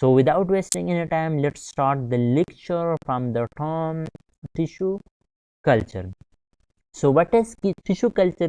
So without wasting any time, let's start the lecture from the term tissue culture. So what is tissue culture؟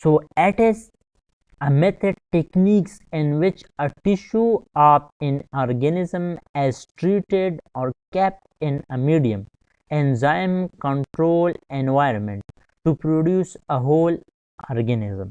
So it is a method techniques in which a tissue of an organism is treated or kept in a medium enzyme control environment to produce a whole organism.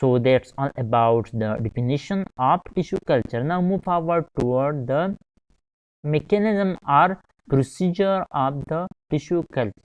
So that's all about the definition of tissue culture. Now move forward toward the mechanism or procedure of the tissue culture.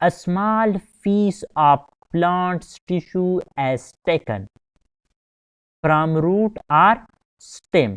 a small piece of plant's tissue is taken from root or stem.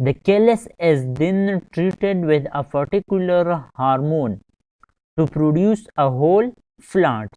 The callus is then treated with a particular hormone to produce a whole plant.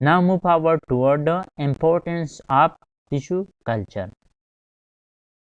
Now move forward toward the importance of tissue culture.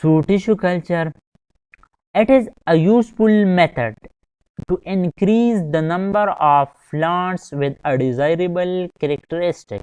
So tissue culture, it is a useful method to increase the number of plants with a desirable characteristic.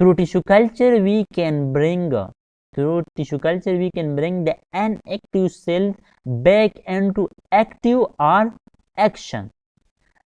Through tissue culture we can bring the inactive cells back into active or action.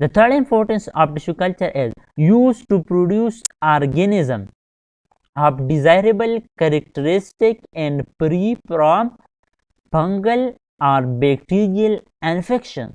The third importance of tissue culture is used to produce organism of desirable characteristic and free from fungal or bacterial infection.